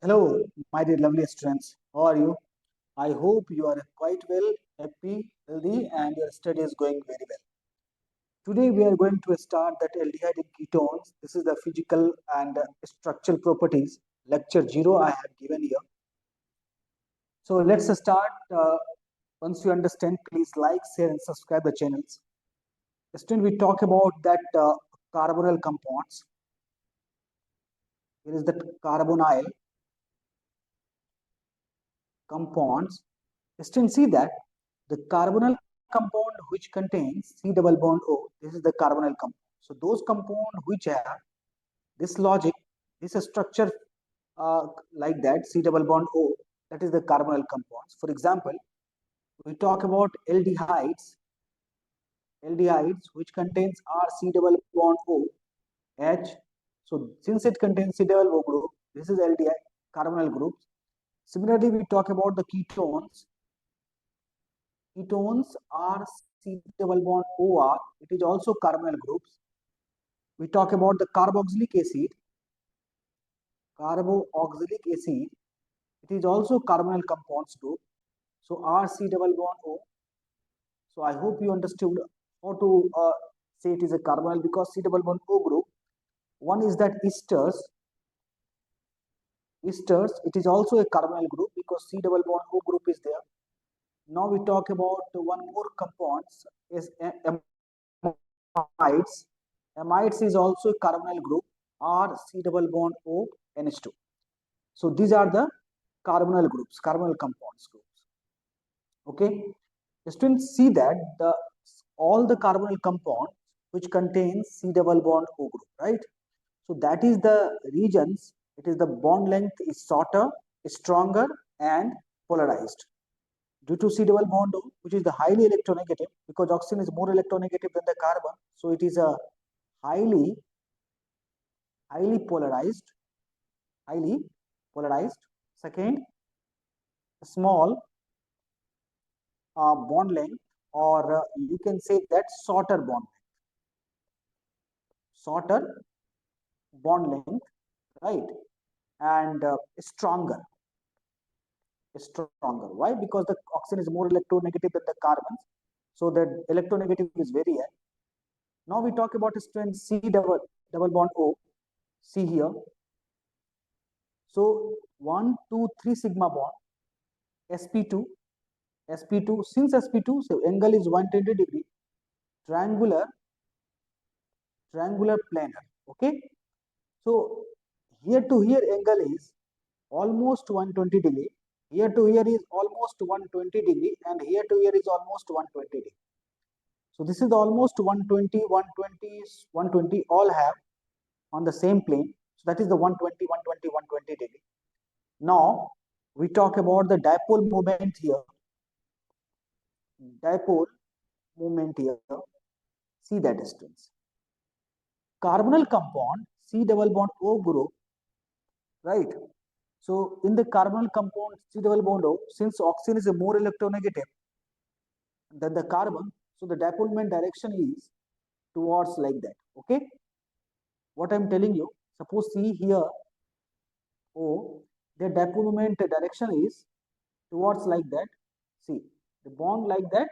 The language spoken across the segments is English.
Hello, my dear lovely students. How are you? I hope you are quite well, happy, healthy, and your study is going very well. Today we are going to start that aldehyde and ketones. This is the physical and structural properties. Lecture 0 I have given here. So let's start. Once you understand, please like, share, and subscribe the channels. Student, we talk about that carbonyl compounds. Here is the carbonyl compounds. Student, see that the carbonyl compound which contains C double bond O, this is the carbonyl compound. So those compound which have this logic, this structure like that, C double bond O, that is the carbonyl compounds. For example, we talk about aldehydes which contains R C double bond O, H. So since it contains C double O group, this is aldehyde carbonyl groups. Similarly, we talk about the ketones. Ketones are C double bond OR. It is also carbonyl groups. We talk about the carboxylic acid. Carboxylic acid. It is also carbonyl compounds group. So RC double bond O. So I hope you understood how to say it is a carbonyl because C double bond O group. One is that esters. Esters. It is also a carbonyl group because C double bond O group is there. Now we talk about one more compounds is amides. Amides is also a carbonyl group R C double bond O NH2. So these are the carbonyl groups, carbonyl compounds groups. Okay, students see that all the carbonyl compounds which contains C double bond O group, right? So that is the regions. It is the bond length is shorter, stronger, and polarized. Due to C double bond O, which is the highly electronegative, because oxygen is more electronegative than the carbon, so it is a highly polarized, highly polarized. Second, small bond length, or you can say that shorter bond length, right? And stronger. Why? Because the oxygen is more electronegative than the carbons, so the electronegative is very high. Now we talk about strength C double bond O. See here. So 1, 2, 3 sigma bond, sp2, sp2. Since sp2, so angle is 120 degree, triangular planar. Okay. So here to here angle is almost 120 degree. Here to here is almost 120 degree, and here to here is almost 120 degree. So this is almost 120, 120, 120 all have on the same plane. So that is the 120, 120, 120 degree. Now we talk about the dipole moment here. Dipole moment here. See that distance. Carbonyl compound C double bond O group, right? So in the carbonyl compound C double bond O, since oxygen is a more electronegative than the carbon, so the dipole moment direction is towards like that. Okay. What I'm telling you, suppose see here O, the dipole moment direction is towards like that. See the bond like that,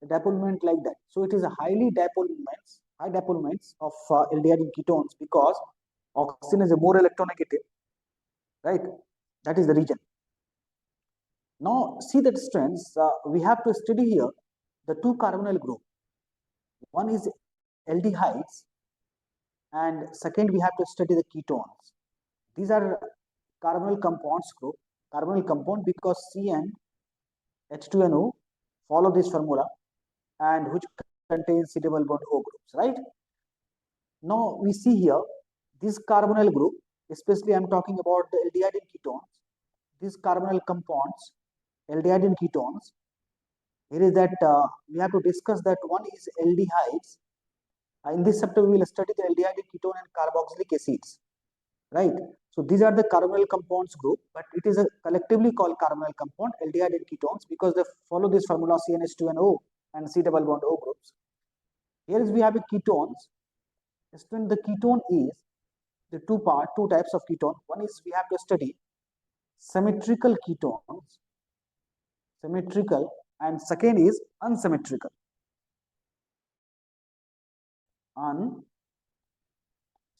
the dipole moment like that. So it is a high dipole moments of aldehyde and ketones because oxygen is a more electronegative, right? That is the region. Now see the strengths. We have to study here the two carbonyl group. One is aldehydes, and second we have to study the ketones. These are carbonyl compounds group. Carbonyl compound because C and H2NO follow this formula, and which contains C double bond O groups, right? Now we see here this carbonyl group, especially I'm talking about the aldehyde and ketones. These carbonyl compounds, aldehyde and ketones. Here is that we have to discuss that one is aldehydes. In this chapter, we will study the aldehyde, ketone, and carboxylic acids, right? So these are the carbonyl compounds group, but it is a collectively called carbonyl compound, aldehyde and ketones, because they follow this formula CnH2NO and C double bond O groups. Here is we have a ketones. Student, the ketone is the two types of ketone. One is we have to study symmetrical ketones, symmetrical, and second is unsymmetrical.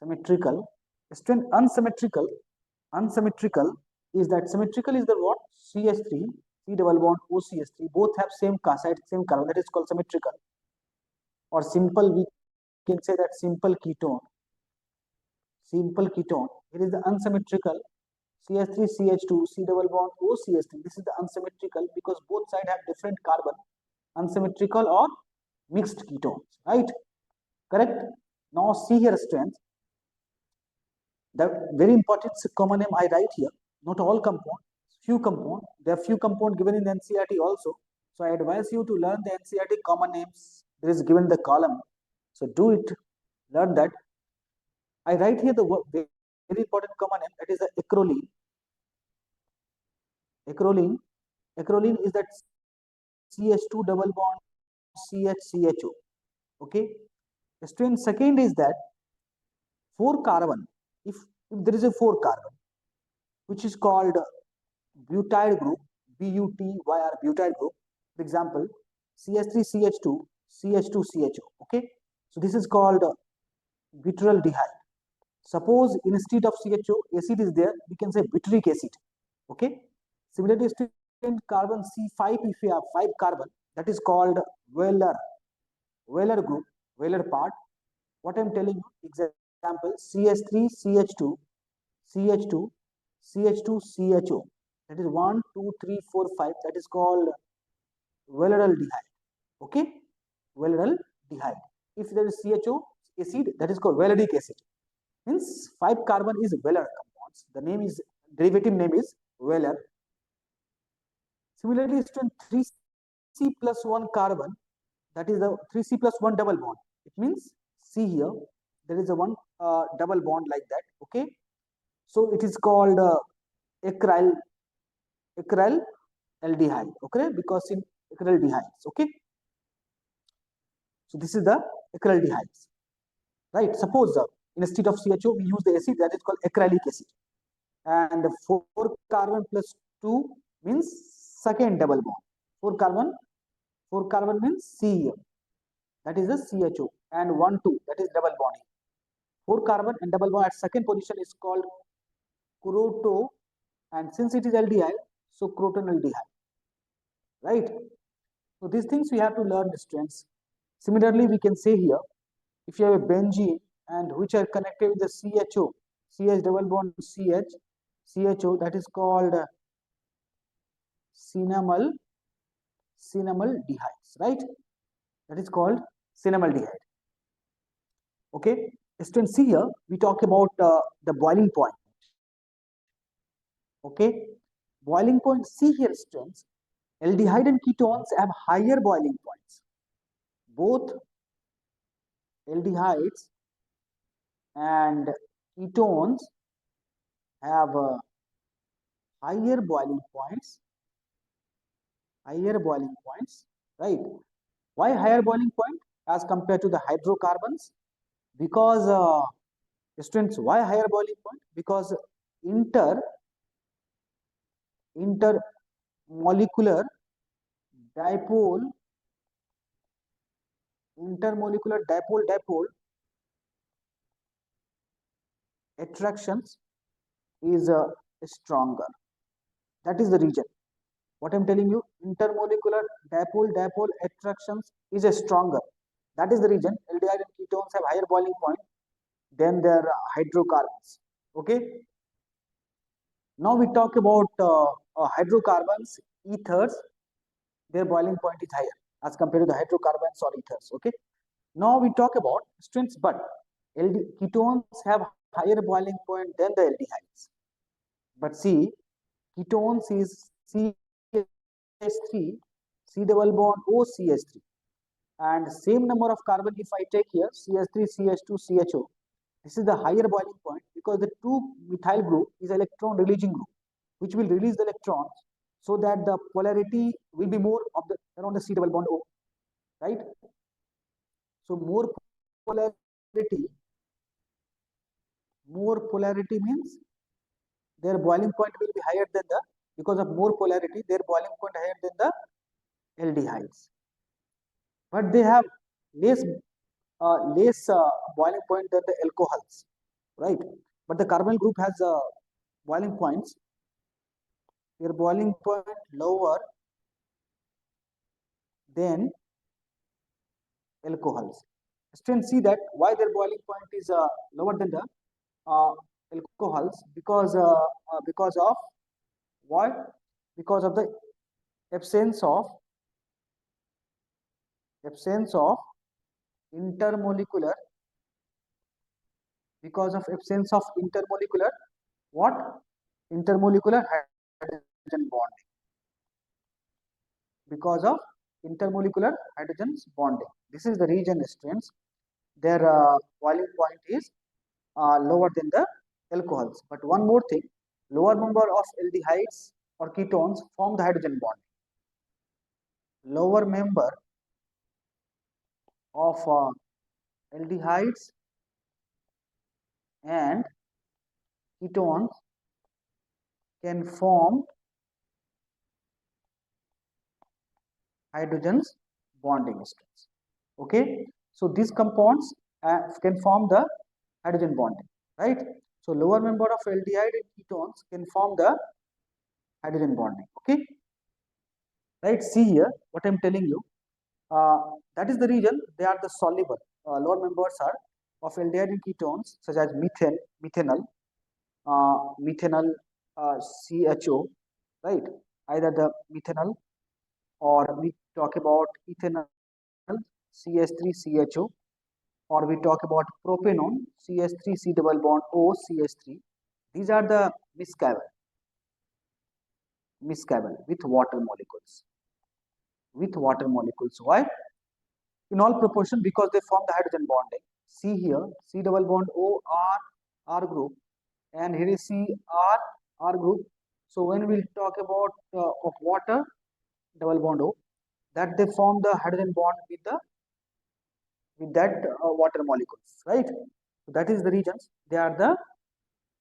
Unsymmetrical. Student, unsymmetrical is that symmetrical is the what? CH3, C double bond OCH3, both have same side, same carbon. That is called symmetrical. Or simple, we can say that simple ketone. Simple ketone. It is the unsymmetrical CH3, CH2, C double bond OCH3. This is the unsymmetrical because both sides have different carbon. Unsymmetrical or mixed ketones, right? Correct? Now see here strength. The very important common name I write here. Not all compound, few compound. There are few compound given in the NCERT also. So I advise you to learn the NCERT common names. There is given the column. So do it. Learn that. I write here the very important common name. That is the acrolein. Acrolein. Acrolein is that CH2 double bond CHCHO. Okay. Student, second is that 4 carbon. If there is a 4 carbon, which is called butyl group, BUTYR, butyl group. For example, CH3CH2, CH2CHO. Okay. So this is called butyraldehyde. Suppose instead of CHO, acid is there, we can say butyric acid. Okay. Similarly, in carbon C5, if you have 5 carbon, that is called Wheeler group, Wheeler part. What I am telling you, example, CH3, CH2, CH2, CH2, CHO. That is 1, 2, 3, 4, 5. That is called Wheeleraldehyde. Okay, Wheeleraldehyde. If there is CHO acid, that is called Wheeleric acid. Means 5 carbon is Wheeler compounds. The name is derivative name is Wheeler. Similarly, 3C plus 1 carbon, that is the 3C plus 1 double bond. It means C here, there is a one double bond like that. Okay, so it is called acryl aldehyde. Okay, because in acryldehydes. Okay, so this is the acryldehydes, right? Suppose instead of CHO we use the acid, that is called acrylic acid, and 4 carbon plus 2 means second double bond. 4 carbon means C here, that is the CHO, and 1 2, that is double bonding. 4 carbon and double bond at second position is called croto, and since it is aldehyde, so crotonaldehyde, right? So these things we have to learn the strengths. Similarly, we can say here, if you have a benzene and which are connected with the CHO, CH double bond CHO, that is called cinnamoldehydes, right? That is called cinnamoldehyde. Okay, students, see here we talk about the boiling point. Okay, boiling point. See here, students, aldehyde and ketones have higher boiling points. Both aldehydes and ketones have higher boiling points. Right? Why higher boiling point as compared to the hydrocarbons? Because students, why higher boiling point? Because intermolecular dipole attractions is stronger. That is the reason. What I'm telling you, intermolecular dipole attractions is stronger. That is the reason aldehyde and ketones have higher boiling point than their hydrocarbons. Okay. Now we talk about hydrocarbons, ethers. Their boiling point is higher as compared to the hydrocarbons or ethers. Okay. Now we talk about strengths, but ketones have higher boiling point than the aldehydes. But see, ketones is CH3, C double bond OCH3, and same number of carbon if I take here CH3, CH2, CHO. This is the higher boiling point because the 2-methyl group is electron releasing group, which will release the electrons so that the polarity will be more of the around the C double bond O, right? So more polarity means their boiling point will be higher than the, because of more polarity, their boiling point higher than the aldehydes. But they have less boiling point than the alcohols, right? But the carbonyl group has boiling points. Their boiling point lower than alcohols. Students see that why their boiling point is lower than the uh, alcohols, because of why? Because of the absence of absence of intermolecular, because of absence of intermolecular what? Intermolecular hydrogen bonding. Because of intermolecular hydrogen bonding. This is the reason, students. Their boiling point is lower than the alcohols. But one more thing, lower number of aldehydes or ketones form the hydrogen bond. Lower member of aldehydes and ketones can form hydrogen bonding strings. Okay, so these compounds can form the hydrogen bonding, right? So lower member of aldehyde and ketones can form the hydrogen bonding. Okay, right? See here what I'm telling you. That is the reason they are the soluble. Lower members are of aldehyde and ketones such as methane, methanol, CHO, right? Either the methanol, or we talk about ethanol, CH3CHO, or we talk about propanone, CH3C double bond O, CH3. These are the miscabel with water molecules. With water molecules. Why? In all proportion, because they form the hydrogen bonding. See here, C double bond O, R group, and here is C, R group. So when we talk about of water, double bond O, that they form the hydrogen bond with that water molecules, right? So that is the reasons they are the.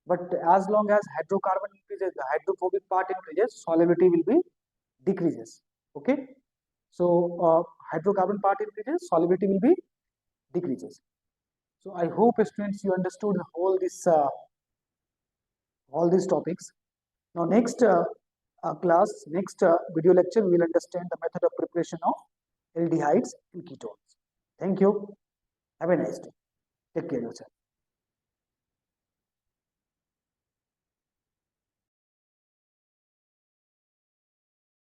But as long as hydrocarbon increases, the hydrophobic part increases, solubility will be decreases. Okay, so hydrocarbon part increases, solubility will be decreases. So I hope students you understood all these topics. Now next next video lecture, we will understand the method of preparation of aldehydes and ketones. Thank you. Have a nice day. Take care of yourself.